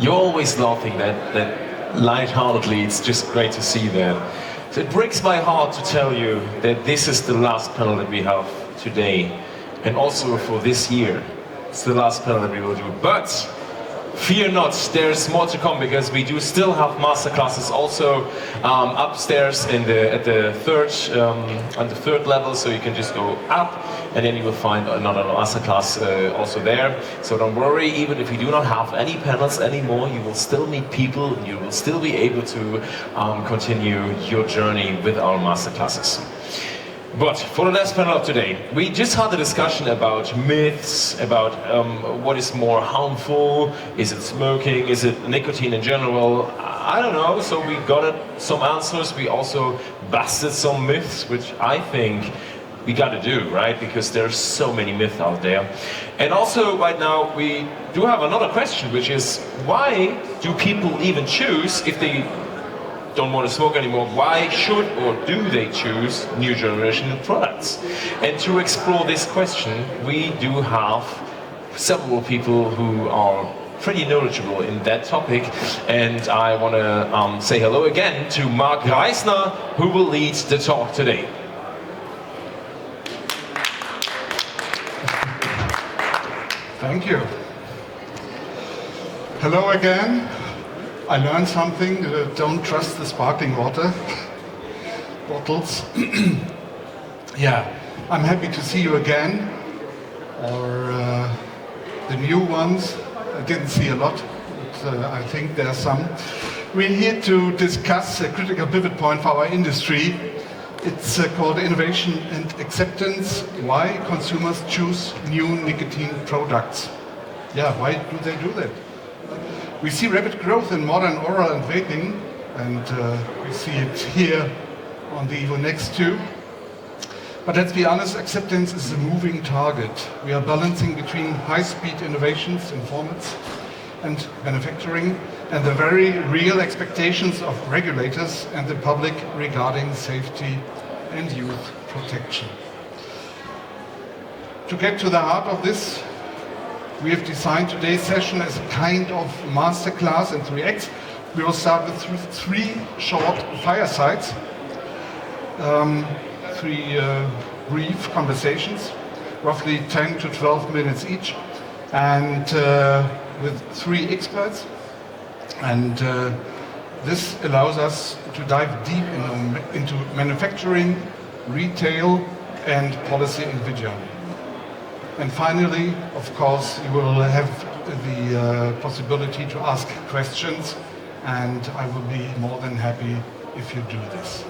You're always laughing that lightheartedly. It's just great to see that. So it breaks my heart to tell you that this is the last panel that we have today, and also for this year. It's the last panel that we will do. But fear not, there's more to come, because we do still have masterclasses also upstairs at the third level, so you can just go up and then you will find another masterclass also there. So don't worry, even if you do not have any panels anymore, you will still meet people and you will still be able to continue your journey with our masterclasses. But for the last panel of today, we just had a discussion about myths, about what is more harmful. Is it smoking? Is it nicotine in general? I don't know, so we got some answers. We also busted some myths, which I think we got to do, right? Because there's so many myths out there. And also right now we do have another question, which is, why do people even choose, if they don't want to smoke anymore, why should or do they choose new generation products? And to explore this question, we do have several people who are pretty knowledgeable in that topic, and I want to say hello again to Marc Reisner, who will lead the talk today. Thank you. Hello again. I learned something, don't trust the sparkling water bottles. Yeah, I'm happy to see you again, or the new ones. I didn't see a lot, but I think there are some. We're here to discuss a critical pivot point for our industry. It's called Innovation and Acceptance, why consumers choose new nicotine products. Yeah, why do they do that? We see rapid growth in modern oral and vaping, and we see it here on the Evo Next too. But let's be honest, acceptance is a moving target. We are balancing between high-speed innovations in formats and manufacturing, and the very real expectations of regulators and the public regarding safety and youth protection. To get to the heart of this, we have designed today's session as a kind of masterclass in 3 acts. We will start with three short firesides, 3 brief conversations, roughly 10 to 12 minutes each, and with 3 experts. And this allows us to dive deep into manufacturing, retail, and policy individually. And finally, of course, you will have the possibility to ask questions, and I will be more than happy if you do this.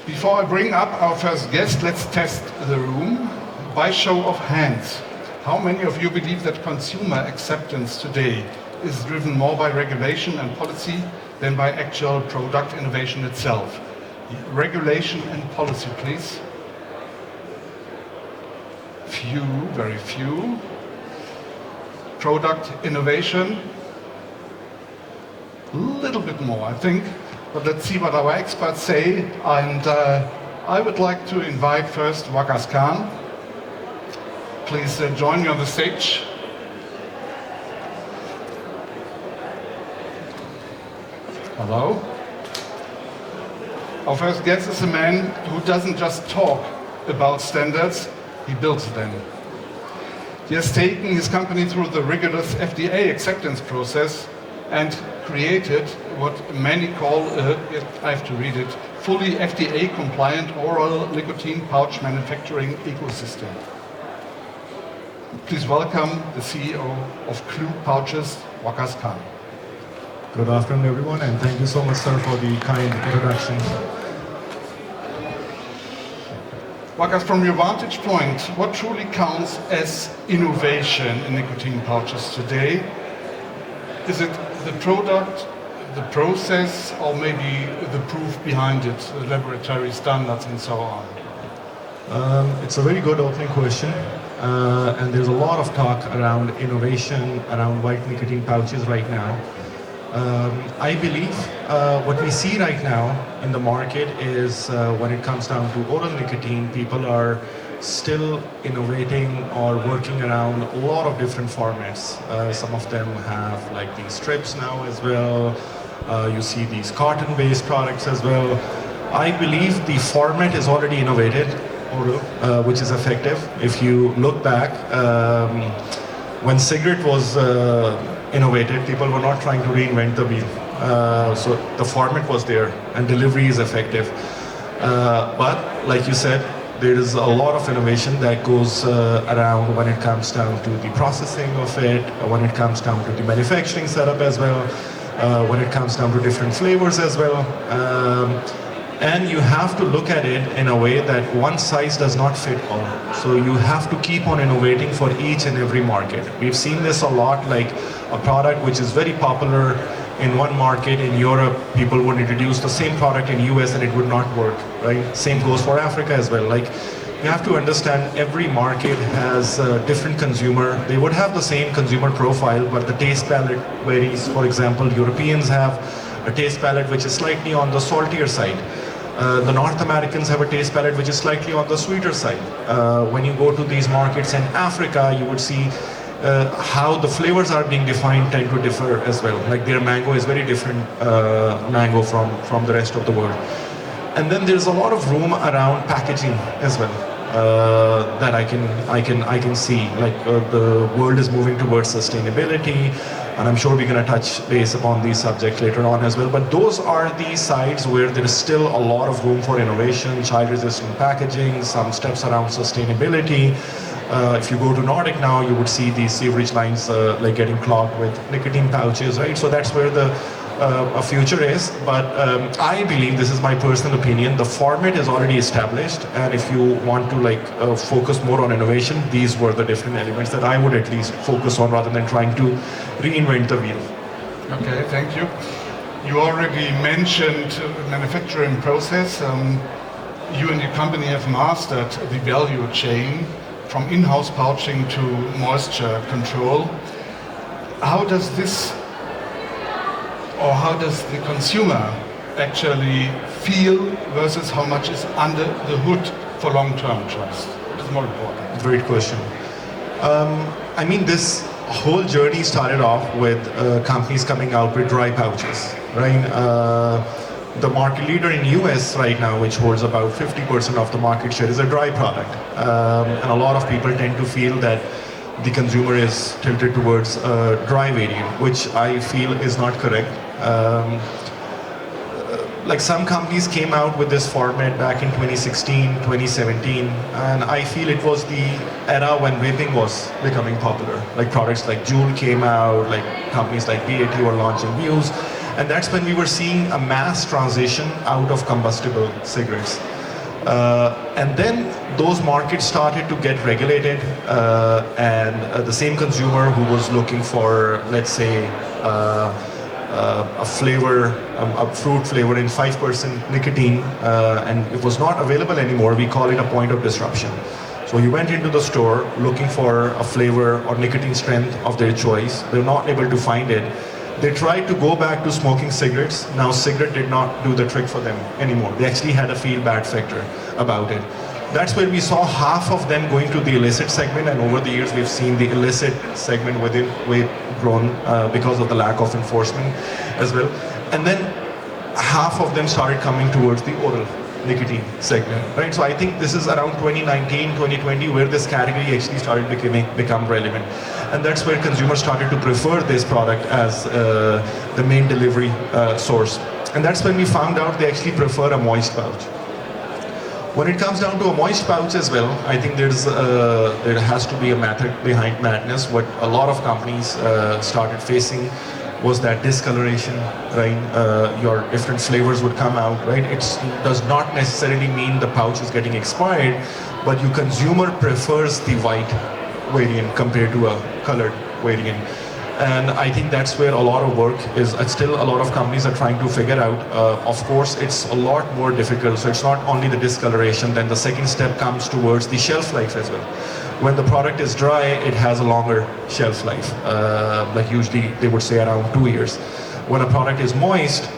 Before I bring up our first guest, let's test the room by show of hands. How many of you believe that consumer acceptance today is driven more by regulation and policy than by actual product innovation itself? Regulation and policy, please. Few, very few. Product innovation, a little bit more, I think. But let's see what our experts say. And I would like to invite first Waqas. Please join me on the stage. Hello. Our first guest is a man who doesn't just talk about standards, he builds them. He has taken his company through the rigorous FDA acceptance process and created what many call, I have to read it, fully FDA compliant oral nicotine pouch manufacturing ecosystem. Please welcome the CEO of Clue Pouches, Waqas. Good afternoon, everyone, and thank you so much, sir, for the kind introduction. Waqas, from your vantage point, what truly counts as innovation in nicotine pouches today? Is it the product, the process, or maybe the proof behind it, the laboratory standards and so on? It's a very good opening question, and there's a lot of talk around innovation around white nicotine pouches right now. I believe what we see right now in the market is when it comes down to oral nicotine, people are still innovating or working around a lot of different formats. Some of them have like these strips now as well. You see these cotton-based products as well. I believe the format is already innovated, which is effective. If you look back, when cigarette was innovated, people were not trying to reinvent the wheel. So the format was there and delivery is effective. But like you said, there is a lot of innovation that goes around when it comes down to the processing of it, when it comes down to the manufacturing setup as well, when it comes down to different flavors as well. And you have to look at it in a way that one size does not fit all. So you have to keep on innovating for each and every market. We've seen this a lot, like a product which is very popular in one market. In Europe, people would introduce the same product in US and it would not work, right? Same goes for Africa as well. Like, you have to understand every market has a different consumer. They would have the same consumer profile, but the taste palette varies. For example, Europeans have a taste palette which is slightly on the saltier side. The North Americans have a taste palette which is slightly on the sweeter side. When you go to these markets in Africa, you would see how the flavors are being defined tend to differ as well. Like their mango is very different mango from the rest of the world. And then there's a lot of room around packaging as well that I can see. Like the world is moving towards sustainability, and I'm sure we're going to touch base upon these subjects later on as well. But those are the sides where there is still a lot of room for innovation, child-resistant packaging, some steps around sustainability. If you go to Nordic now, you would see these sewerage lines like getting clogged with nicotine pouches, right? So that's where the future is. But I believe, this is my personal opinion, the format is already established, and if you want to like focus more on innovation, these were the different elements that I would at least focus on rather than trying to reinvent the wheel. Okay, thank you. You already mentioned manufacturing process. You and your company have mastered the value chain from in-house pouching to moisture control. How does this, or how does the consumer actually feel versus how much is under the hood for long-term trust? What is more important? Great question. I mean, this whole journey started off with companies coming out with dry pouches, right? The market leader in US right now, which holds about 50% of the market share, is a dry product. And a lot of people tend to feel that the consumer is tilted towards a dry variant, which I feel is not correct. Like some companies came out with this format back in 2016, 2017, and I feel it was the era when vaping was becoming popular. Like products like Juul came out, like companies like BAT were launching Muse, and that's when we were seeing a mass transition out of combustible cigarettes. And then those markets started to get regulated, and the same consumer who was looking for, let's say, a flavor, a fruit flavor in 5% nicotine, and it was not available anymore, we call it a point of disruption. So you went into the store looking for a flavor or nicotine strength of their choice, they're not able to find it. They tried to go back to smoking cigarettes. Now cigarette did not do the trick for them anymore. They actually had a feel bad factor about it. That's where we saw half of them going to the illicit segment, and over the years we've seen the illicit segment within vape grown because of the lack of enforcement as well. And then half of them started coming towards the oral nicotine segment, right? So I think this is around 2019, 2020 where this category actually started become relevant. And that's where consumers started to prefer this product as the main delivery source. And that's when we found out they actually prefer a moist pouch. When it comes down to a moist pouch as well, I think there has to be a method behind madness. What a lot of companies started facing was that discoloration, right? Your different flavors would come out, right? It does not necessarily mean the pouch is getting expired, but your consumer prefers the white variant compared to a colored variant. And I think that's where a lot of work is. Still a lot of companies are trying to figure out. Of course, it's a lot more difficult. So it's not only the discoloration, then the second step comes towards the shelf life as well. When the product is dry, it has a longer shelf life. Like usually they would say around 2 years. When a product is moist,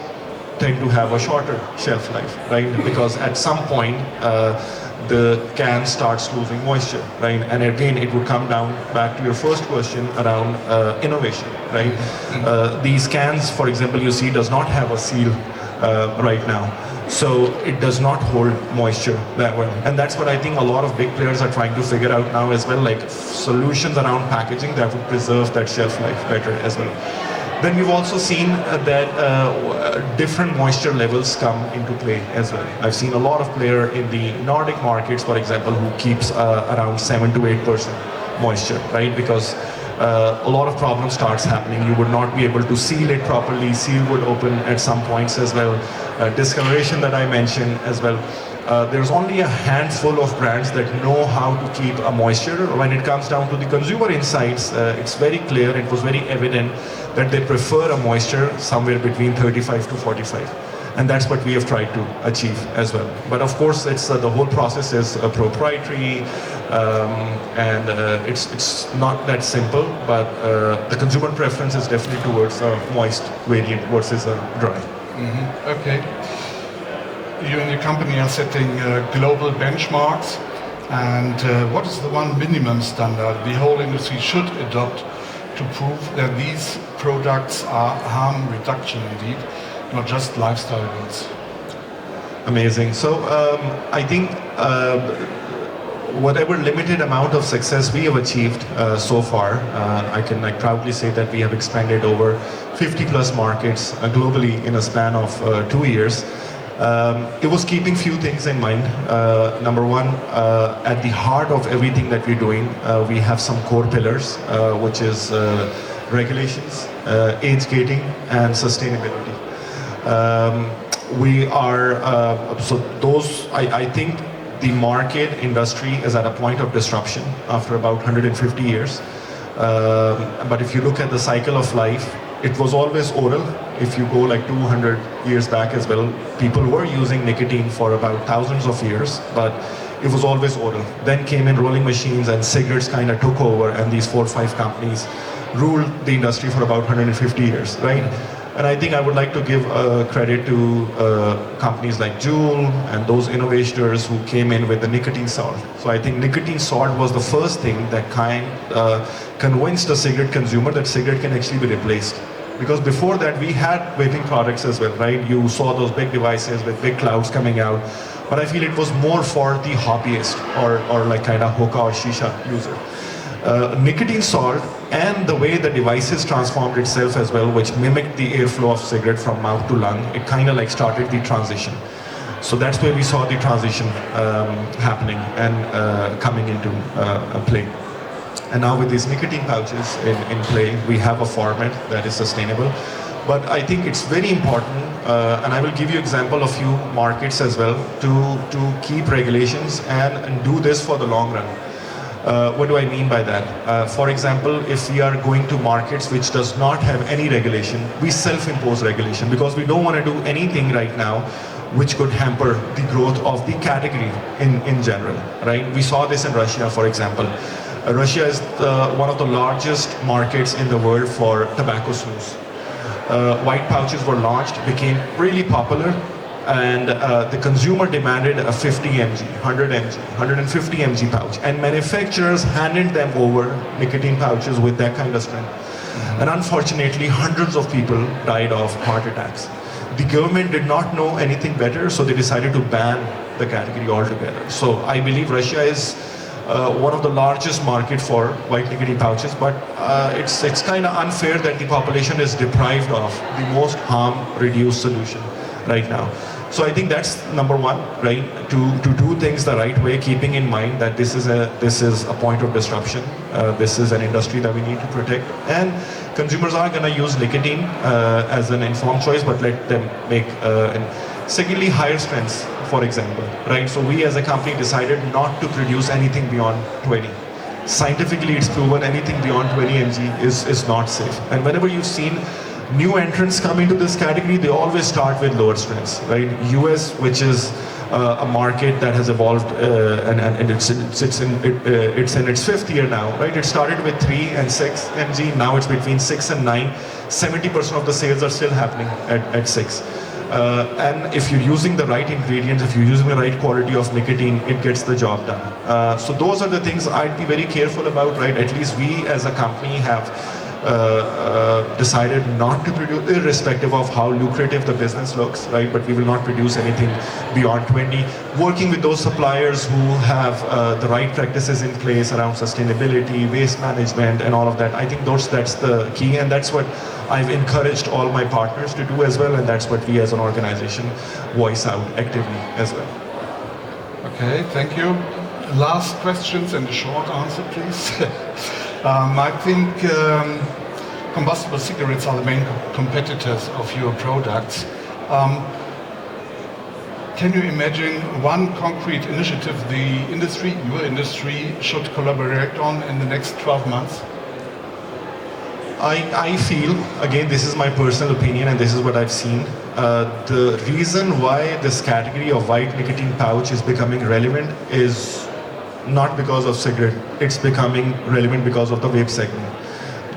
tend to have a shorter shelf life, right? Because at some point, the can starts losing moisture, right? And again, it would come down back to your first question around innovation, right? These cans, for example, you see does not have a seal right now. So it does not hold moisture that well. And that's what I think a lot of big players are trying to figure out now as well, like solutions around packaging that would preserve that shelf life better as well. Then we've also seen that different moisture levels come into play as well. I've seen a lot of players in the Nordic markets, for example, who keeps around 7 to 8% moisture, right? Because a lot of problems starts happening. You would not be able to seal it properly. Seal would open at some points as well. Discoloration that I mentioned as well. There's only a handful of brands that know how to keep a moisture. When it comes down to the consumer insights, it's very clear, it was very evident that they prefer a moisture somewhere between 35 to 45. And that's what we have tried to achieve as well. But of course, it's the whole process is proprietary, and it's not that simple. But the consumer preference is definitely towards a moist variant versus a dry. Mm-hmm. Okay. You and your company are setting global benchmarks. And what is the one minimum standard the whole industry should adopt to prove that these products are harm reduction indeed? Not just lifestyle goods. Amazing. So I think whatever limited amount of success we have achieved so far, I can proudly say that we have expanded over 50 plus markets globally in a span of 2 years. It was keeping few things in mind. Number one, at the heart of everything that we're doing, we have some core pillars, which is regulations, age gating, and sustainability. We are, so those, I think the market industry is at a point of disruption after about 150 years. But if you look at the cycle of life, it was always oral. If you go like 200 years back as well, people were using nicotine for about thousands of years, but it was always oral. Then came in rolling machines and cigarettes kind of took over, and these 4 or 5 companies ruled the industry for about 150 years, right? And I think I would like to give credit to companies like Juul and those innovators who came in with the nicotine salt. So I think nicotine salt was the first thing that convinced a cigarette consumer that cigarette can actually be replaced. Because before that we had vaping products as well, right? You saw those big devices with big clouds coming out. But I feel it was more for the hobbyist or like kind of hookah or shisha user. Nicotine salt and the way the devices transformed itself as well, which mimicked the airflow of cigarette from mouth to lung, it kind of like started the transition. So that's where we saw the transition happening and coming into play. And now with these nicotine pouches in play, we have a format that is sustainable. But I think it's very important, and I will give you example of few markets as well, to keep regulations and do this for the long run. What do I mean by that? For example, if we are going to markets which does not have any regulation, we self-impose regulation because we don't want to do anything right now which could hamper the growth of the category in general, right? We saw this in Russia, for example. Russia is one of the largest markets in the world for tobacco snus. White pouches were launched, became really popular, and the consumer demanded a 50 mg, 100 mg, 150 mg pouch, and manufacturers handed them over nicotine pouches with that kind of strength. And unfortunately, hundreds of people died of heart attacks. The government did not know anything better, so they decided to ban the category altogether. So I believe Russia is one of the largest market for white nicotine pouches, but it's kind of unfair that the population is deprived of the most harm-reduced solution right now. So I think that's number one, right? To do things the right way, keeping in mind that this is a point of disruption. This is an industry that we need to protect, and consumers are going to use nicotine as an informed choice, but let them make. And secondly, higher strengths, for example, right? So we as a company decided not to produce anything beyond 20. Scientifically, it's proven anything beyond 20 mg is not safe. And whenever you've seen new entrants come into this category, they always start with lower strengths, right? US, which is a market that has evolved and it's in its 5th year now, right? It started with 3 and 6 mg, now it's between 6 and 9. 70% of the sales are still happening at 6. And if you're using the right ingredients, if you're using the right quality of nicotine, it gets the job done. So those are the things I'd be very careful about, right? At least we as a company have decided not to produce, irrespective of how lucrative the business looks, right? But we will not produce anything beyond 20. Working with those suppliers who have the right practices in place around sustainability, waste management, and all of that. I think that's the key, and that's what I've encouraged all my partners to do as well, and that's what we as an organization voice out actively as well. Okay, thank you. Last questions and a short answer, please. I think combustible cigarettes are the main competitors of your products. Can you imagine one concrete initiative the industry, your industry, should collaborate on in the next 12 months? I feel, again, this is my personal opinion and this is what I've seen, the reason why this category of white nicotine pouch is becoming relevant is not because of cigarette, it's becoming relevant because of the vape segment.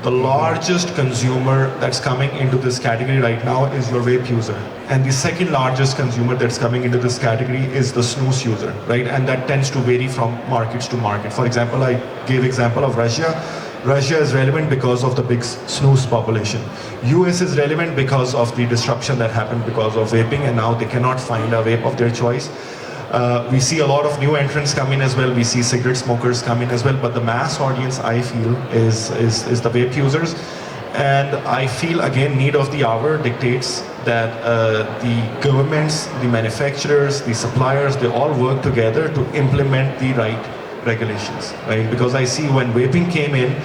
The largest consumer that's coming into this category right now is your vape user. And the second largest consumer that's coming into this category is the snus user, right? And that tends to vary from markets to market. For example, I gave example of Russia. Russia is relevant because of the big snus population. US is relevant because of the disruption that happened because of vaping, and now they cannot find a vape of their choice. We see a lot of new entrants come in as well. We see cigarette smokers come in as well. But the mass audience, I feel, is the vape users. And I feel, again, need of the hour dictates that the governments, the manufacturers, the suppliers, they all work together to implement the right regulations, right? Because I see when vaping came in,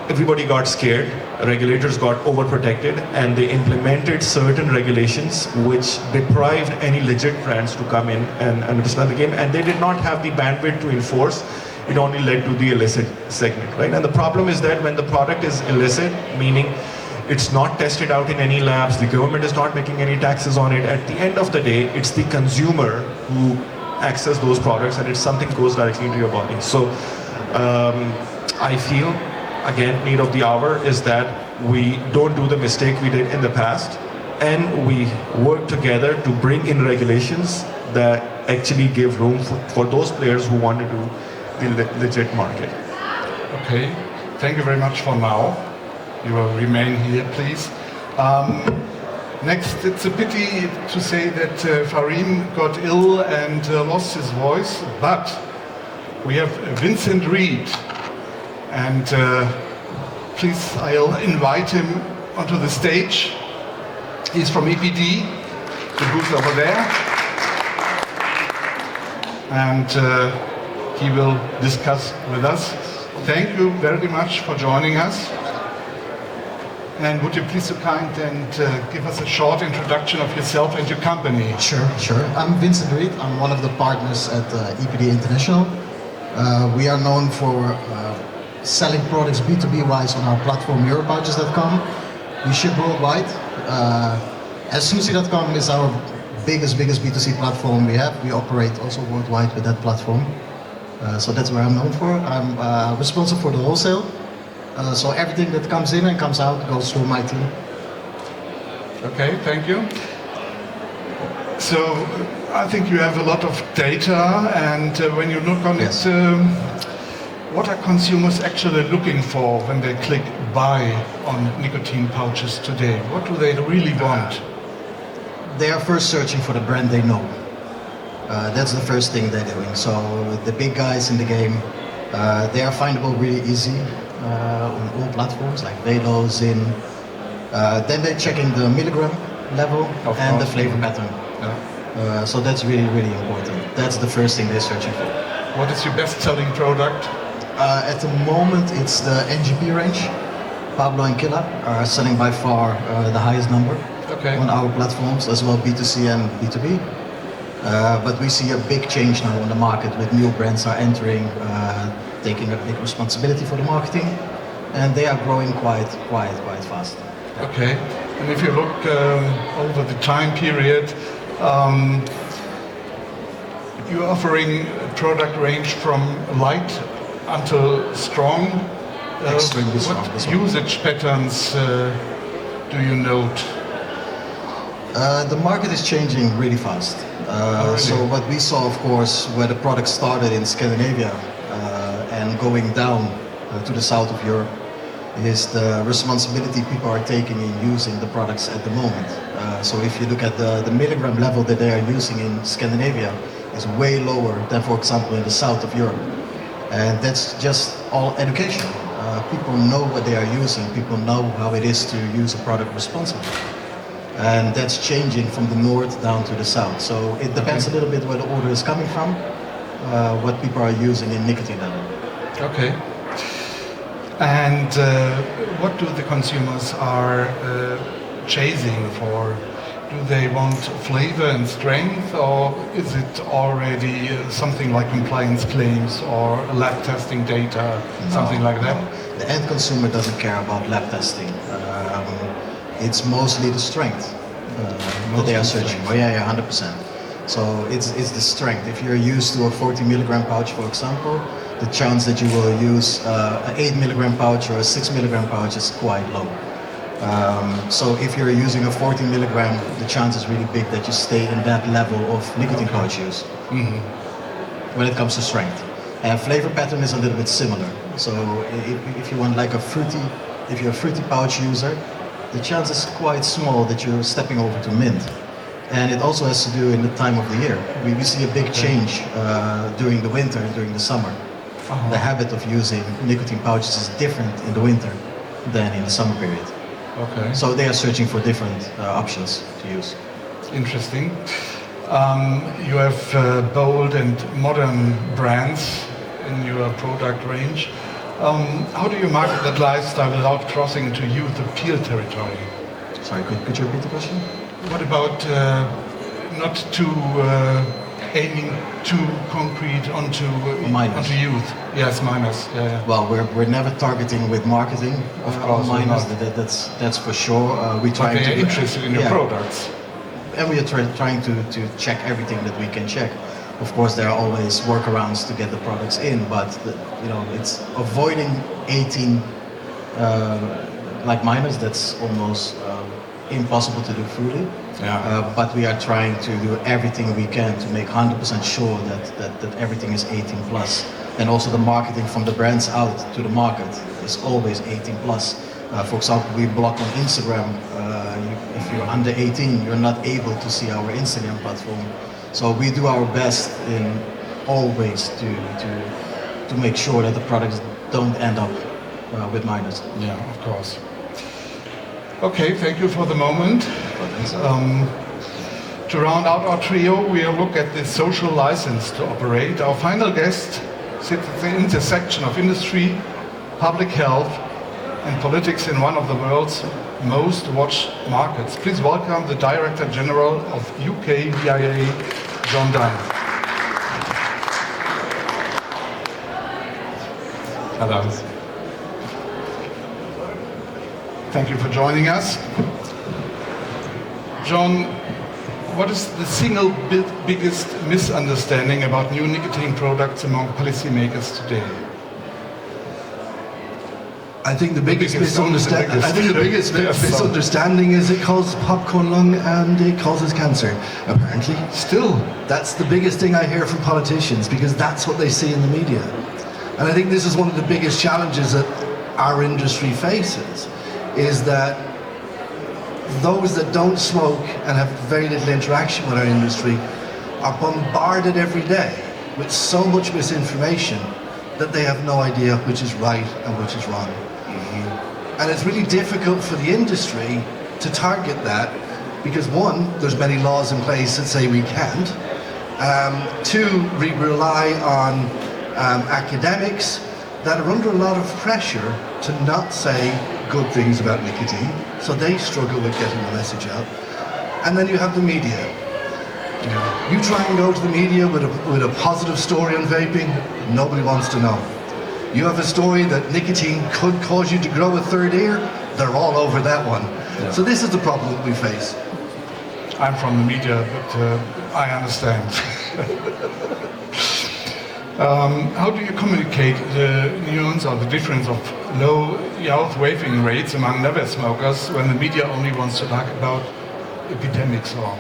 everybody got scared, regulators got overprotected, and they implemented certain regulations which deprived any legit brands to come in and understand the game, and they did not have the bandwidth to enforce. It only led to the illicit segment, right? And the problem is that when the product is illicit, meaning it's not tested out in any labs, the government is not making any taxes on it, at the end of the day, it's the consumer who access those products, and it's something goes directly into your body. So I feel, again, need of the hour is that we don't do the mistake we did in the past, and we work together to bring in regulations that actually give room for those players who want to do the legit market. Okay, thank you very much for now. You will remain here, please. Next, it's a pity to say that Farim got ill and lost his voice, but we have Vincent Reed, and please, I'll invite him onto the stage. He's from EPD, the booth over there, and he will discuss with us. Thank you very much for joining us. And would you please be so kind and give us a short introduction of yourself and your company? Sure. I'm Vincent Reed. I'm one of the partners at EPD International. We are known for selling products B2B-wise on our platform europouches.com. We ship worldwide. Snusy.com is our biggest B2C platform we have. We operate also worldwide with that platform. So that's where I'm known for. I'm responsible for the wholesale. So everything that comes in and comes out goes through my team. Okay, thank you. So I think you have a lot of data, and when you look on Yes. it, what are consumers actually looking for when they click buy on nicotine pouches today? What do they really want? They are first searching for the brand they know. That's the first thing they're doing. So the big guys in the game, they are findable really easy on all platforms like Velo, ZINN. Then they're checking the milligram level and the flavor pattern. Yeah. So that's really important. That's the first thing they're searching for. What is your best-selling product? At the moment, it's the NGP range. Pablo and Killa are selling by far the highest number on our platforms, as well B2C and B2B. But we see a big change now on the market with new brands are entering, taking a big responsibility for the marketing, and they are growing quite fast. Okay, and if you look over the time period, you're offering a product range from light until strong. Extremely strong. What usage patterns do you note? The market is changing really fast. So what we saw, of course, where the product started in Scandinavia and going down to the south of Europe, is the responsibility people are taking in using the products at the moment. So if you look at the milligram level that they are using in Scandinavia, is way lower than, for example, in the south of Europe. And that's just all education. People know what they are using, people know how it is to use a product responsibly. And that's changing from the north down to the south. So it depends a little bit where the order is coming from, what people are using in nicotine level. Okay. And what do the consumers are chasing for? Do they want flavor and strength, or is it already something like compliance claims or lab testing data, something like that? No. The end consumer doesn't care about lab testing. It's mostly the strength that they are searching for. Yeah, 100%. So it's the strength. If you're used to a 40 milligram pouch, for example, the chance that you will use an 8 milligram pouch or a 6 milligram pouch is quite low. So if you're using a 40 milligram, the chance is really big that you stay in that level of nicotine pouch use when it comes to strength. And flavor pattern is a little bit similar. So if you want like if you're a fruity pouch user, the chance is quite small that you're stepping over to mint. And it also has to do in the time of the year. We see a big change during the winter and during the summer. The habit of using nicotine pouches is different in the winter than in the summer period. Okay. So they are searching for different options to use. Interesting. You have bold and modern brands in your product range. How do you market that lifestyle without crossing into youth appeal territory? Sorry, could you repeat the question? What about not too aiming too concrete onto youth? Yes, minors. Yeah. Well, we're never targeting with marketing on minors. That's for sure. We try to be interested in your products, and we are trying to check everything that we can check. Of course, there are always workarounds to get the products in, but it's avoiding 18 like minors. That's almost impossible to do fully. Yeah. But we are trying to do everything we can to make 100% sure that everything is 18 plus. And also the marketing from the brands out to the market is always 18 plus. For example, we block on Instagram. If you're under 18, you're not able to see our Instagram platform. So we do our best in all ways to make sure that the products don't end up with minors. Yeah, of course. Okay, thank you for the moment. To round out our trio, we'll look at the social license to operate. Our final guest sits at the intersection of industry, public health, and politics in one of the world's most watched markets. Please welcome the Director General of UK VIA, John Dunne. Hello. Thank you for joining us. John, what is the single biggest misunderstanding about new nicotine products among policymakers today? I think the biggest misunderstanding is it causes popcorn lung and it causes cancer, apparently. Still? That's the biggest thing I hear from politicians, because that's what they see in the media. And I think this is one of the biggest challenges that our industry faces, is that those that don't smoke and have very little interaction with our industry are bombarded every day with so much misinformation that they have no idea which is right and which is wrong. And it's really difficult for the industry to target that, because one, there's many laws in place that say we can't. Two, we rely on academics that are under a lot of pressure to not say good things about nicotine, so they struggle with getting the message out. And then you have the media. You try and go to the media with a positive story on vaping, nobody wants to know. You have a story that nicotine could cause you to grow a third ear, they're all over that one. Yeah. So this is the problem that we face. I'm from the media, but I understand. How do you communicate the nuance or the difference of low youth vaping rates among never smokers when the media only wants to talk about epidemics or?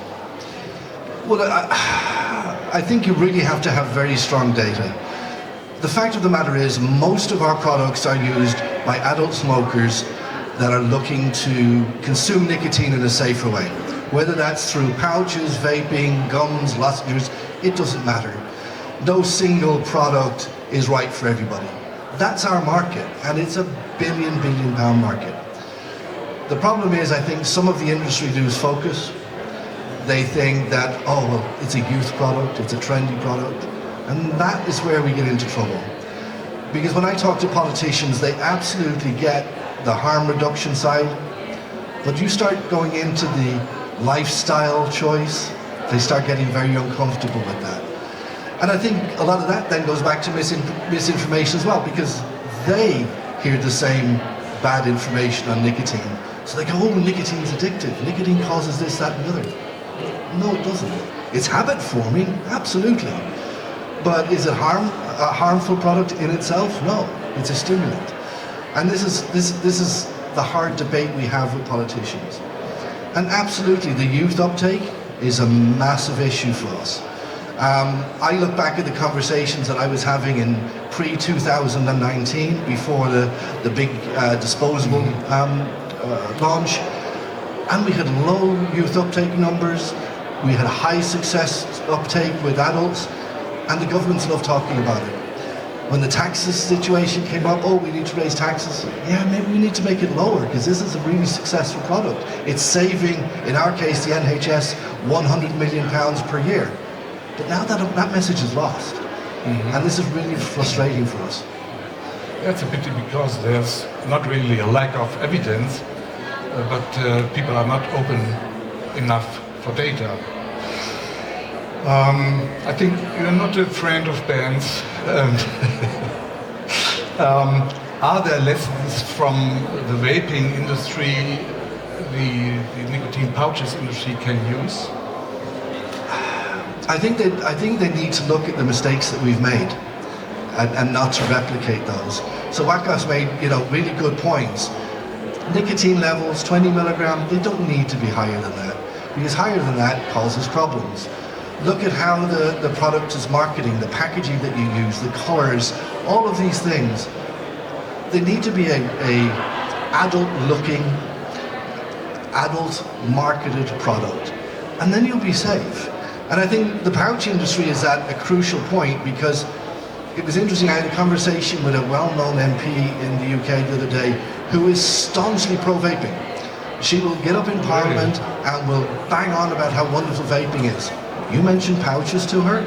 Well, I think you really have to have very strong data. The fact of the matter is most of our products are used by adult smokers that are looking to consume nicotine in a safer way. Whether that's through pouches, vaping, gums, lozenges, it doesn't matter. No single product is right for everybody. That's our market, and it's a billion pound market. The problem is, I think some of the industry lose focus. They think that, oh, well, it's a youth product, it's a trendy product, and that is where we get into trouble. Because when I talk to politicians, they absolutely get the harm reduction side, but you start going into the lifestyle choice, they start getting very uncomfortable with that. And I think a lot of that then goes back to misinformation as well, because they hear the same bad information on nicotine. So they go, oh, nicotine's addictive, nicotine causes this, that, and the other. No, it doesn't. It's habit forming, absolutely. But is it a harmful product in itself? No, it's a stimulant. And this is the hard debate we have with politicians. And absolutely, the youth uptake is a massive issue for us. I look back at the conversations that I was having in pre-2019, before the big disposable launch, and we had low youth uptake numbers, we had high success uptake with adults, and the governments love talking about it. When the taxes situation came up, oh, we need to raise taxes. Yeah, maybe we need to make it lower, because this is a really successful product. It's saving, in our case, the NHS, £100 million per year. But now that message is lost. And this is really frustrating for us. That's a pity, because there's not really a lack of evidence, but people are not open enough for data. I think you're not a friend of bans. Are there lessons from the vaping industry the nicotine pouches industry can use? I think they need to look at the mistakes that we've made and not to replicate those. So Waqas made, really good points. Nicotine levels, 20 milligram, they don't need to be higher than that, because higher than that causes problems. Look at how the product is marketing, the packaging that you use, the colors, all of these things. They need to be a adult-looking, adult-marketed product, and then you'll be safe. And I think the pouch industry is at a crucial point, because it was interesting, I had a conversation with a well-known MP in the UK the other day who is staunchly pro-vaping. She will get up in Parliament and will bang on about how wonderful vaping is. You mention pouches to her,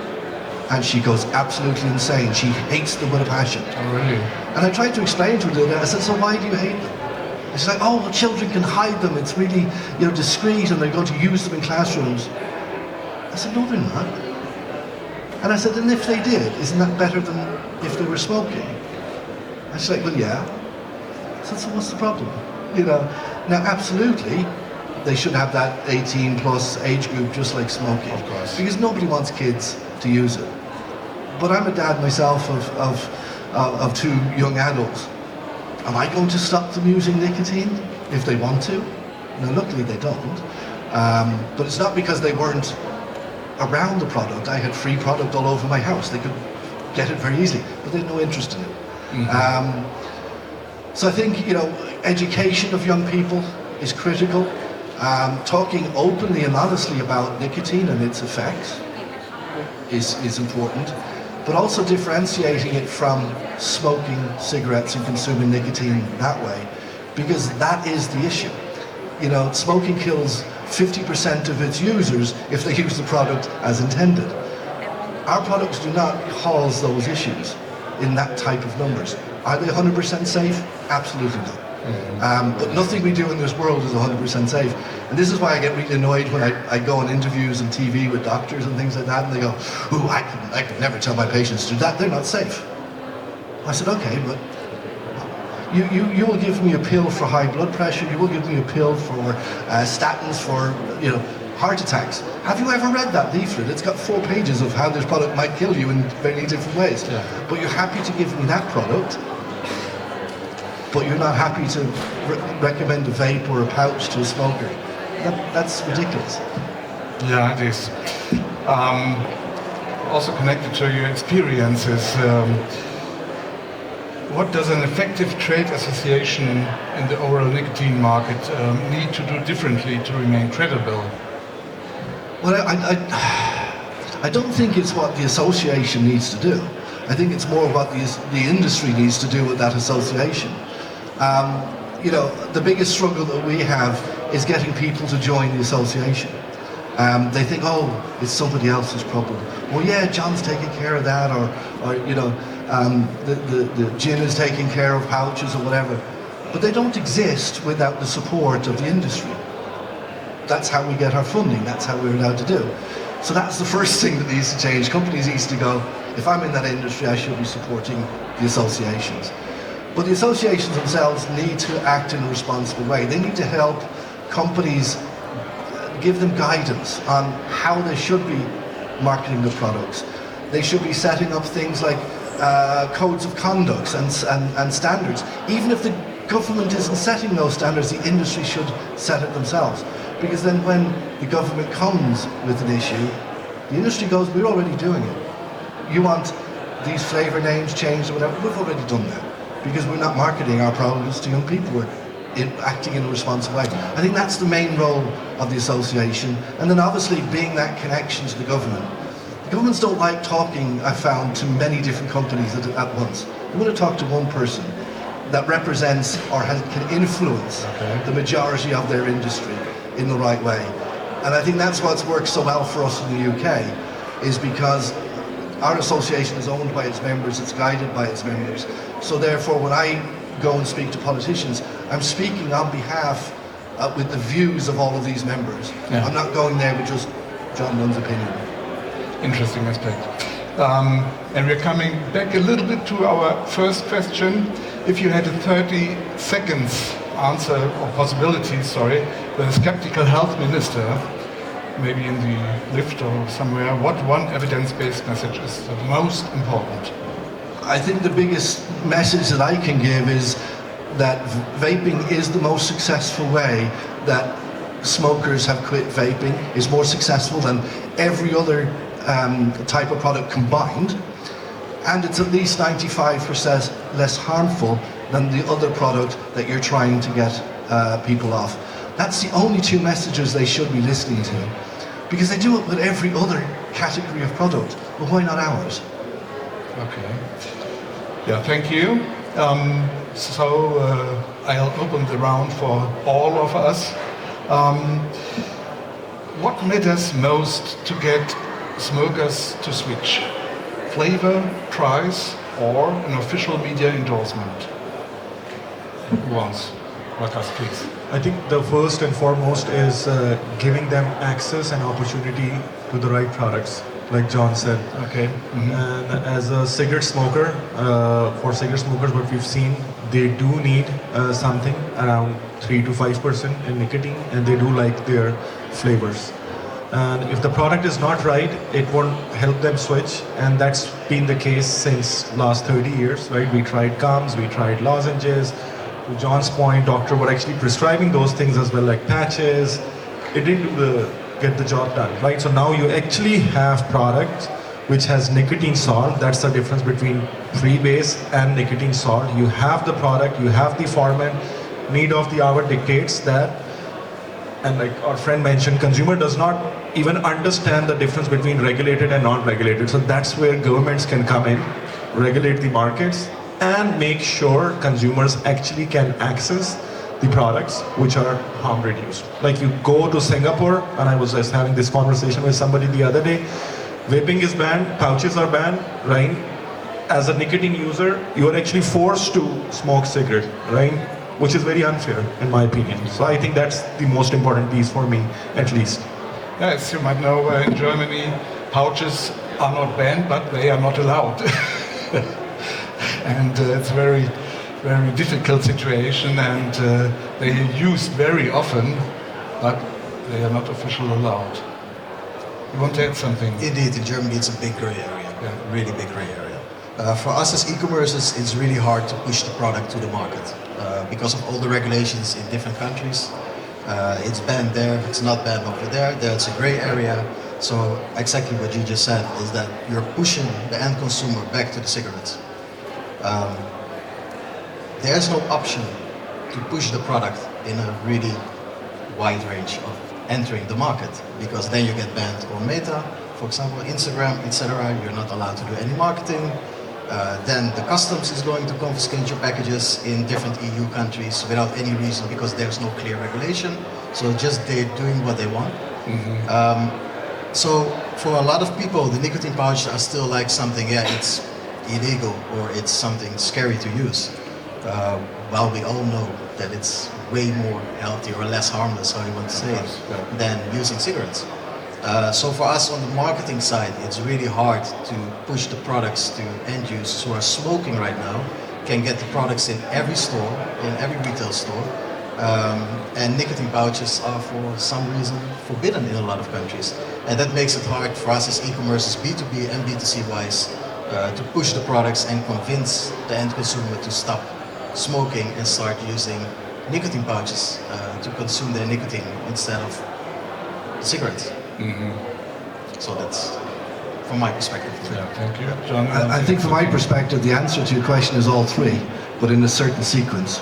and she goes absolutely insane. She hates them with a passion. Oh, really? And I tried to explain to her the other day, I said, so why do you hate them? And she's like, oh, well, children can hide them. It's really, discreet, and they're going to use them in classrooms. I said, no, they're not. And I said, and if they did, isn't that better than if they were smoking? And she's like, well, yeah. I said, so what's the problem? Now, absolutely, they should have that 18 plus age group, just like smoking. Of course. Because nobody wants kids to use it. But I'm a dad myself of two young adults. Am I going to stop them using nicotine if they want to? Now, luckily they don't. But it's not because they weren't around the product. I had free product all over my house. They could get it very easily, but they had no interest in it. So I think, education of young people is critical. Talking openly and honestly about nicotine and its effects is important, but also differentiating it from smoking cigarettes and consuming nicotine that way, because that is the issue. Smoking kills 50% of its users if they use the product as intended. Our products do not cause those issues in that type of numbers. Are they 100% safe? Absolutely not. But nothing we do in this world is 100% safe. And this is why I get really annoyed when I go on interviews on TV with doctors and things like that, and they go, ooh, I could never tell my patients to do that, they're not safe. I said, okay, but you will give me a pill for high blood pressure, you will give me a pill for statins for heart attacks. Have you ever read that leaflet? It's got 4 pages of how this product might kill you in very different ways. Yeah. But you're happy to give me that product, but you're not happy to recommend a vape or a pouch to a smoker. that's ridiculous. Yeah, it is. Also connected to your experiences, what does an effective trade association in the oral nicotine market need to do differently to remain credible? Well, I don't think it's what the association needs to do. I think it's more what the industry needs to do with that association. You know, the biggest struggle that we have is getting people to join the association. They think, oh, it's somebody else's problem. Well, yeah, John's taking care of that, or you know, the GINN is taking care of pouches or whatever. But they don't exist without the support of the industry. That's how we get our funding. That's how we're allowed to do. So that's the first thing that needs to change. Companies need to go, if I'm in that industry, I should be supporting the associations. But the associations themselves need to act in a responsible way. They need to help companies, give them guidance on how they should be marketing the products. They should be setting up things like codes of conduct and standards. Even if the government isn't setting those standards, the industry should set it themselves. Because then when the government comes with an issue, the industry goes, we're already doing it. You want these flavour names changed or whatever, we've already done that. Because we're not marketing our products to young people, we're acting in a responsible way. I think that's the main role of the association. And then obviously being that connection to the government. The governments don't like talking, I found, to many different companies at once. They want to talk to one person that represents or can influence the majority of their industry in the right way. And I think that's what's worked so well for us in the UK, is because our association is owned by its members, it's guided by its members. So therefore, when I go and speak to politicians, I'm speaking on behalf with the views of all of these members. Yeah. I'm not going there with just John Dunne's opinion. Interesting aspect. And we're coming back a little bit to our first question. If you had a 30 seconds answer, or possibility, sorry, with a skeptical health minister, maybe in the lift or somewhere, what one evidence-based message is the most important? I think the biggest message that I can give is that vaping is the most successful way that smokers have quit vaping. It's more successful than every other type of product combined, and it's at least 95% less harmful than the other product that you're trying to get people off. That's the only two messages they should be listening to, because they do it with every other category of product. Well, why not ours? Okay. Yeah, thank you. I'll open the round for all of us. What matters most to get smokers to switch? Flavor, price, or an official media endorsement? Who wants? Waqas, please. I think the first and foremost is giving them access and opportunity to the right products, like John said. Okay. Mm-hmm. And as a cigarette smoker, for cigarette smokers, what we've seen, they do need something around 3 to 5% in nicotine, and they do like their flavors. And if the product is not right, it won't help them switch, and that's been the case since last 30 years, right? We tried gums, we tried lozenges. To John's point, doctor were actually prescribing those things as well, like patches. It didn't get the job done, right? So now you actually have product which has nicotine salt. That's the difference between freebase and nicotine salt. You have the product, you have the format. Need of the hour dictates that, and like our friend mentioned, consumer does not even understand the difference between regulated and non-regulated. So that's where governments can come in, regulate the markets, and make sure consumers actually can access the products which are harm reduced. Like you go to Singapore, and I was just having this conversation with somebody the other day, vaping is banned, pouches are banned, right? As a nicotine user, you are actually forced to smoke cigarette, right? Which is very unfair, in my opinion. So I think that's the most important piece for me, at least. Yes, you might know in Germany, pouches are not banned, but they are not allowed. And it's a very, very difficult situation, and they are used very often, but they are not officially allowed. You want to add something? Indeed, in Germany it's a big grey area, really big grey area. For us as e-commerce, it's really hard to push the product to the market because of all the regulations in different countries. It's banned there, it's not banned over there, there's a gray area. So exactly what you just said is that you're pushing the end consumer back to the cigarettes. There's no option to push the product in a really wide range of entering the market, because then you get banned on Meta, for example, Instagram, etc. You're not allowed to do any marketing. Then the customs is going to confiscate your packages in different EU countries without any reason, because there's no clear regulation. So just they're doing what they want. So for a lot of people, the nicotine pouches are still like something, yeah, it's illegal or it's something scary to use. While we all know that it's way more healthy or less harmless, how you want to say it, than using cigarettes. So for us on the marketing side, it's really hard to push the products to end users who are smoking right now, can get the products in every store, in every retail store. And nicotine pouches are for some reason forbidden in a lot of countries. And that makes it hard for us as e-commerce, B2B and B2C wise, to push the products and convince the end consumer to stop smoking and start using nicotine pouches to consume their nicotine instead of cigarettes. So that's from my perspective. Yeah, thank you. John, I think from my perspective, the answer to your question is all three, but in a certain sequence.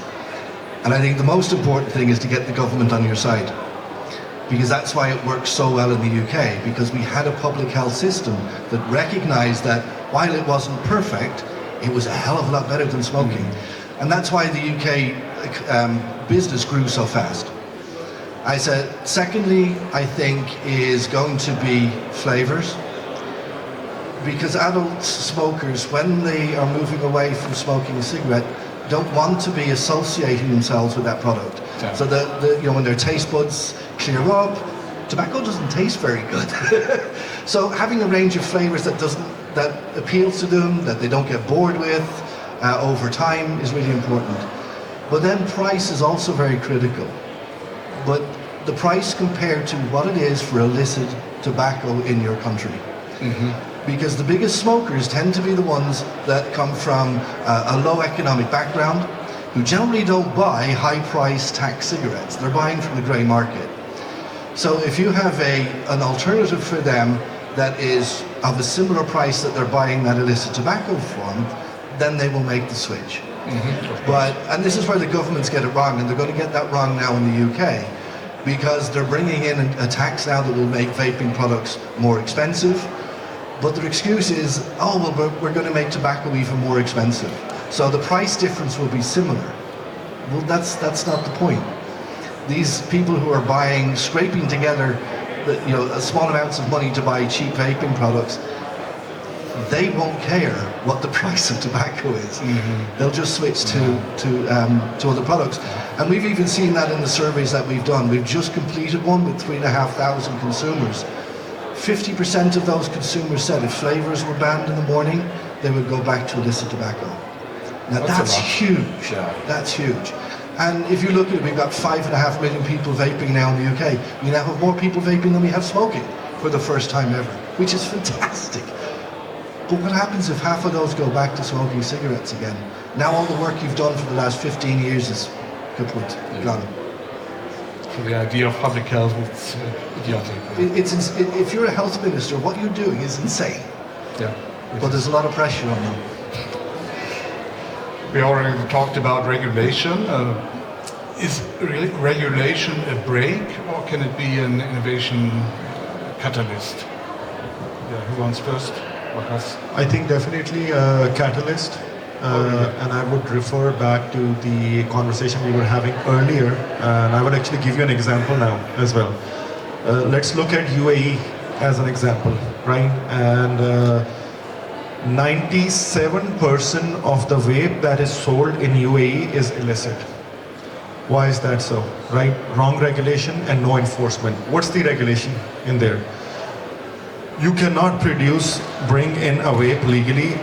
And I think the most important thing is to get the government on your side, because that's why it works so well in the UK, because we had a public health system that recognised that while it wasn't perfect, it was a hell of a lot better than smoking. And that's why the UK business grew so fast. I said, secondly, I think is going to be flavours, because adult smokers, when they are moving away from smoking a cigarette, don't want to be associating themselves with that product. Yeah. So when their taste buds clear up, tobacco doesn't taste very good. So having a range of flavours that appeals to them, that they don't get bored with over time, is really important. But then price is also very critical. But the price compared to what it is for illicit tobacco in your country. Because the biggest smokers tend to be the ones that come from a low economic background, who generally don't buy high-priced tax cigarettes. They're buying from the grey market. So if you have an alternative for them that is of a similar price that they're buying that illicit tobacco from, then they will make the switch. And this is where the governments get it wrong, and they're going to get that wrong now in the UK, because they're bringing in a tax now that will make vaping products more expensive. But their excuse is, oh, well, we're going to make tobacco even more expensive. So the price difference will be similar. Well, that's not the point. These people who are scraping together, small amounts of money to buy cheap vaping products, they won't care what the price of tobacco is. They'll just switch to other products. And we've even seen that in the surveys that we've done. We've just completed one with 3,500 consumers. 50% of those consumers said if flavours were banned in the morning, they would go back to illicit tobacco. Now that's huge. That's huge. And if you look at it, we've got 5.5 million people vaping now in the UK. We now have more people vaping than we have smoking for the first time ever, which is fantastic. But what happens if half of those go back to smoking cigarettes again? Now all the work you've done for the last 15 years is kaput, gone. So the idea of public health is idiotic. If you're a health minister, what you're doing is insane. But there's a lot of pressure on them. We already talked about regulation. Is regulation a brake, or can it be an innovation catalyst? Who wants first? Waqas? I think definitely a catalyst. And I would refer back to the conversation we were having earlier, and I would actually give you an example now as well. Let's look at UAE as an example, right? And 97% of the vape that is sold in UAE is illicit. Why is that so, right? Wrong regulation and no enforcement. What's the regulation in there? You cannot bring in a vape legally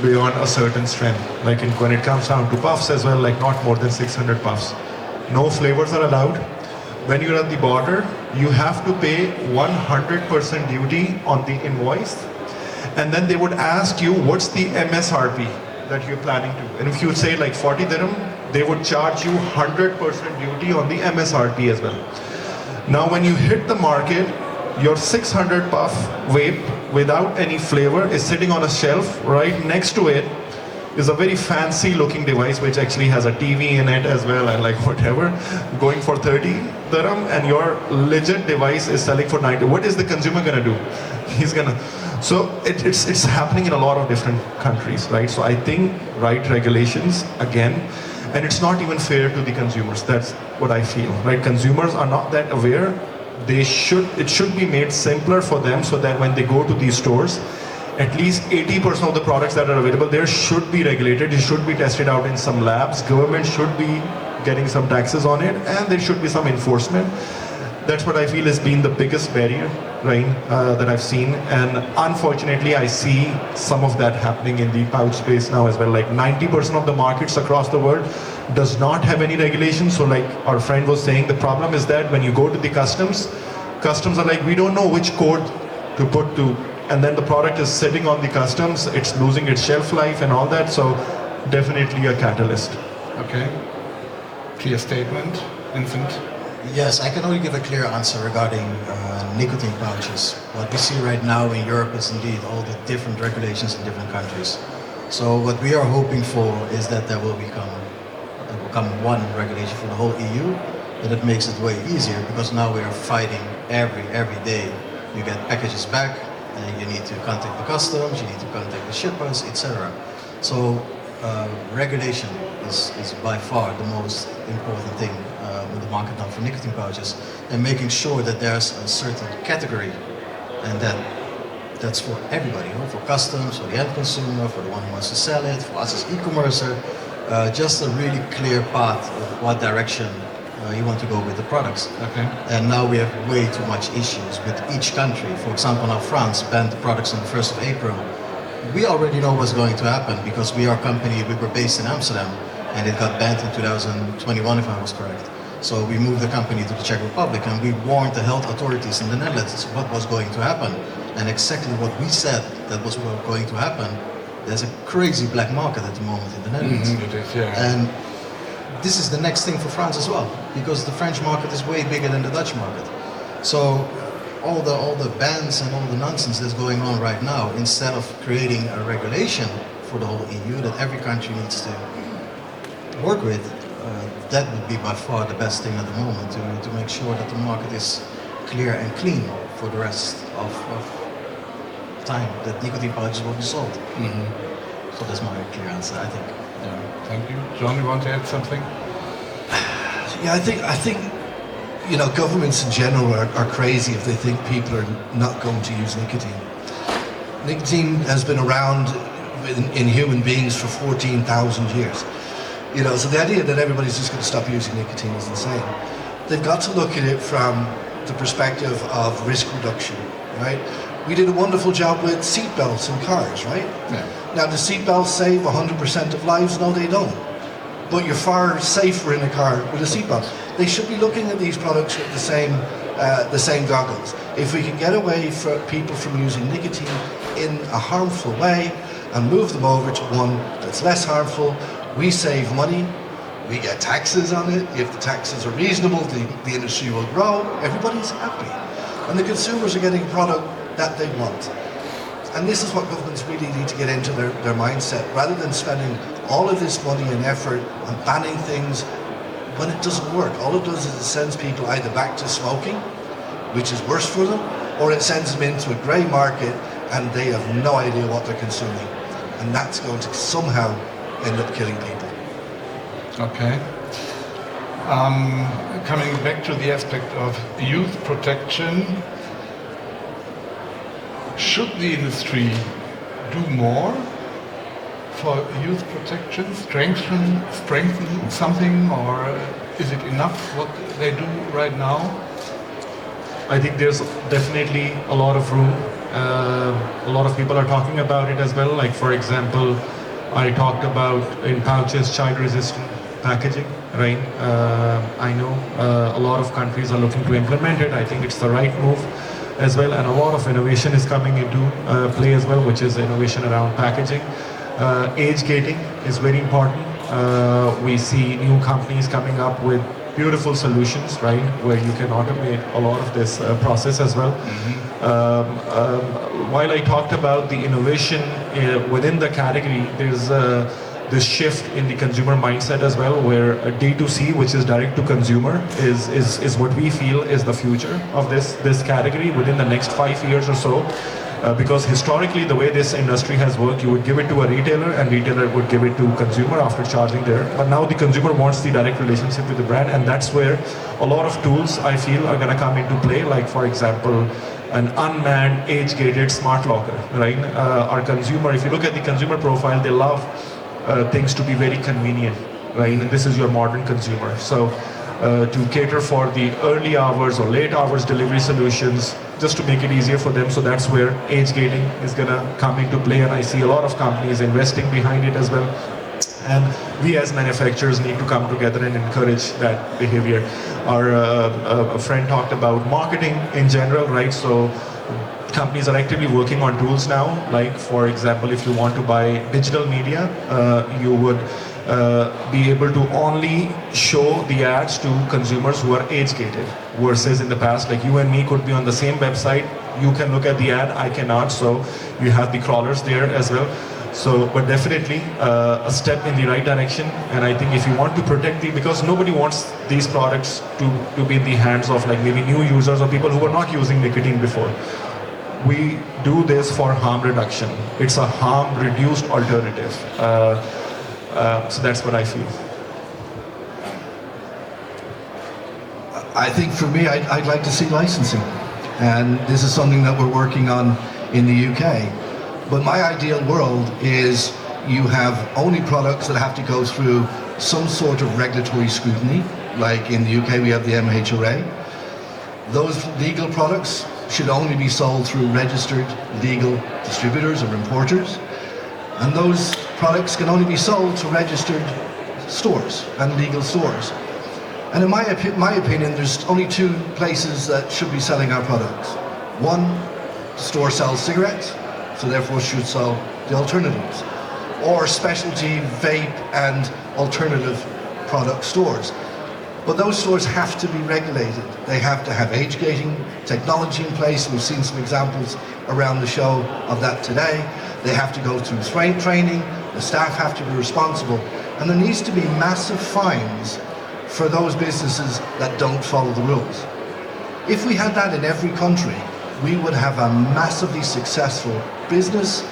beyond a certain strength. Like when it comes down to puffs as well, like not more than 600 puffs. No flavors are allowed. When you're at the border, you have to pay 100% duty on the invoice. And then they would ask you, what's the MSRP that you're planning to? And if you would say like 40 dirham, they would charge you 100% duty on the MSRP as well. Now when you hit the market, your 600 puff vape without any flavor is sitting on a shelf. Right next to it is a very fancy looking device which actually has a TV in it as well and like whatever, going for 30 dirham, and your legit device is selling for 90. What is the consumer gonna do? He's gonna, so it's happening in a lot of different countries, right? So I think right regulations again, and it's not even fair to the consumers. That's what I feel, right? Consumers are not that aware. It should be made simpler for them so that when they go to these stores, at least 80% of the products that are available there should be regulated. It should be tested out in some labs. Government should be getting some taxes on it, and there should be some enforcement. That's what I feel has been the biggest barrier, right, that I've seen. And unfortunately, I see some of that happening in the pouch space now as well. Like 90% of the markets across the world does not have any regulations. So like our friend was saying, the problem is that when you go to the customs are like, we don't know which code to put to, and then the product is sitting on the customs, it's losing its shelf life and all that. So definitely a catalyst. Okay. Clear statement. Vincent? Yes, I can only give a clear answer regarding nicotine pouches. What we see right now in Europe is indeed all the different regulations in different countries. So what we are hoping for is that there will become one regulation for the whole EU, but it makes it way easier because now we are fighting every day. You get packages back, and you need to contact the customs, you need to contact the shippers, etc. So regulation is by far the most important thing with the market now for nicotine pouches, and making sure that there's a certain category and that's for everybody, you know, for customs, for the end consumer, for the one who wants to sell it, for us as e-commercer, just a really clear path of what direction you want to go with the products. Okay. And now we have way too much issues with each country. For example, now France banned the products on the 1st of April. We already know what's going to happen because we are a company, we were based in Amsterdam, and it got banned in 2021 if I was correct. So we moved the company to the Czech Republic, and we warned the health authorities in the Netherlands what was going to happen. And exactly what we said that was going to happen. There's a crazy black market at the moment in the Netherlands. It is, yeah. And this is the next thing for France as well, because the French market is way bigger than the Dutch market. So all the bans and all the nonsense that's going on right now, instead of creating a regulation for the whole EU that every country needs to work with, that would be by far the best thing at the moment to make sure that the market is clear and clean for the rest of time that nicotine pouches will be sold. So that's my clear answer, I think. Yeah, thank you. John, you want to add something? Yeah, I think you know, governments in general are crazy if they think people are not going to use nicotine. Nicotine has been around in human beings for 14,000 years. You know, so the idea that everybody's just going to stop using nicotine is insane. They've got to look at it from the perspective of risk reduction, right? We did a wonderful job with seatbelts in cars, right? Yeah. Now, do seatbelts save 100% of lives? No, they don't. But you're far safer in a car with a seatbelt. They should be looking at these products with the same goggles. If we can get away from people from using nicotine in a harmful way and move them over to one that's less harmful, we save money, we get taxes on it. If the taxes are reasonable, the industry will grow, everybody's happy. And the consumers are getting a product that they want. And this is what governments really need to get into their mindset, rather than spending all of this money and effort on banning things when it doesn't work. All it does is it sends people either back to smoking, which is worse for them, or it sends them into a grey market and they have no idea what they're consuming. And that's going to somehow end up killing people. Okay. Coming back to the aspect of youth protection, should the industry do more for youth protection, strengthen something, or is it enough what they do right now? I think there's definitely a lot of room. A lot of people are talking about it as well. Like, for example, I talked about in pouches child-resistant packaging, right? I know a lot of countries are looking to implement it. I think it's the right move as well, and a lot of innovation is coming into play as well, which is innovation around packaging. Age gating is very important. We see new companies coming up with beautiful solutions, right, where you can automate a lot of this process as well. While I talked about the innovation within the category, there's this shift in the consumer mindset as well, where D2C, which is direct to consumer, is what we feel is the future of this category within the next 5 years or so. Because historically, the way this industry has worked, you would give it to a retailer and retailer would give it to consumer after charging there. But now the consumer wants the direct relationship with the brand, and that's where a lot of tools, I feel, are going to come into play. Like, for example, an unmanned, age-gated smart locker, right? Our consumer, if you look at the consumer profile, they love things to be very convenient, right? And this is your modern consumer. So to cater for the early hours or late hours delivery solutions, just to make it easier for them. So that's where age gating is going to come into play, and I see a lot of companies investing behind it as well. And we as manufacturers need to come together and encourage that behavior. A friend talked about marketing in general, right? So companies are actively working on tools now. Like, for example, if you want to buy digital media, you would be able to only show the ads to consumers who are age-gated, versus in the past, like you and me could be on the same website, you can look at the ad, I cannot, so you have the crawlers there as well. So, but definitely a step in the right direction, and I think if you want to protect because nobody wants these products to be in the hands of like maybe new users or people who were not using nicotine before. We do this for harm reduction. It's a harm-reduced alternative. So that's what I feel. I think for me, I'd like to see licensing. And this is something that we're working on in the UK. But my ideal world is you have only products that have to go through some sort of regulatory scrutiny. Like in the UK, we have the MHRA. Those legal products should only be sold through registered legal distributors or importers. And those products can only be sold to registered stores and legal stores. And in my opinion, there's only two places that should be selling our products. One, the store sells cigarettes, so therefore should sell the alternatives. Or specialty vape and alternative product stores. But those stores have to be regulated. They have to have age gating technology in place. We've seen some examples around the show of that today. They have to go through training. The staff have to be responsible. And there needs to be massive fines for those businesses that don't follow the rules. If we had that in every country, we would have a massively successful business.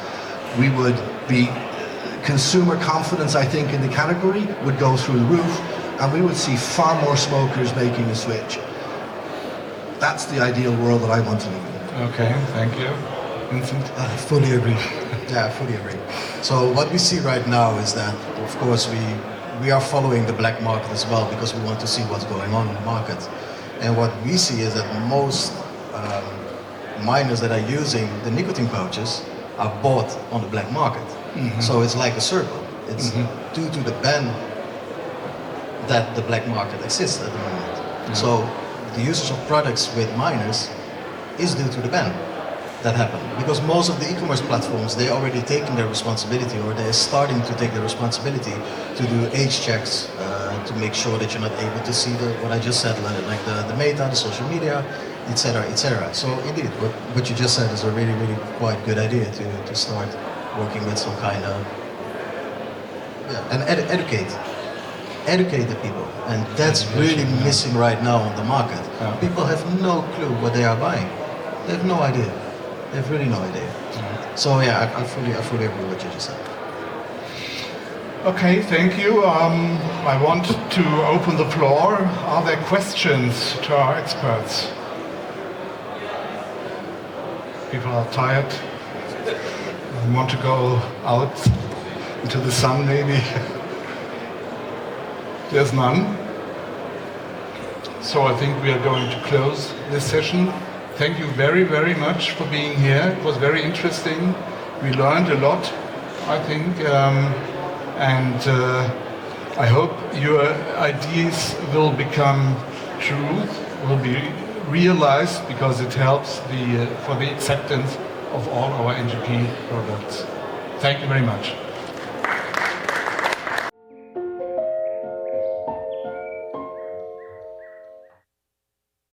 We would be, consumer confidence, I think, in the category would go through the roof, and we would see far more smokers making a switch. That's the ideal world that I want to live in. Okay, thank you. Vincent? I fully agree. Yeah, I fully agree. So what we see right now is that, of course, we are following the black market as well, because we want to see what's going on in the market. And what we see is that most minors that are using the nicotine pouches are bought on the black market. Mm-hmm. So it's like a circle. It's due to the ban that the black market exists at the moment. Mm-hmm. So the usage of products with minors is due to the ban that happened. Because most of the e-commerce platforms, they already taken their responsibility, or they're starting to take the responsibility to do age checks, to make sure that you're not able to see what I just said, like the meta, the social media, etc., etc. So indeed, what you just said is a really, really quite good idea to start working with some kind of, and educate the people. And that's really missing right now on the market. Yeah. People have no clue what they are buying. They have no idea. They have really no idea. Yeah. So yeah, I fully agree with what you just said. Okay, thank you. I want to open the floor. Are there questions to our experts? People are tired. Want to go out into the sun, maybe? There's none. So I think we are going to close this session. Thank you very, very much for being here. It was very interesting. We learned a lot, I think. And I hope your ideas will become true, will be realized, because it helps for the acceptance of all our NGP products. Thank you very much.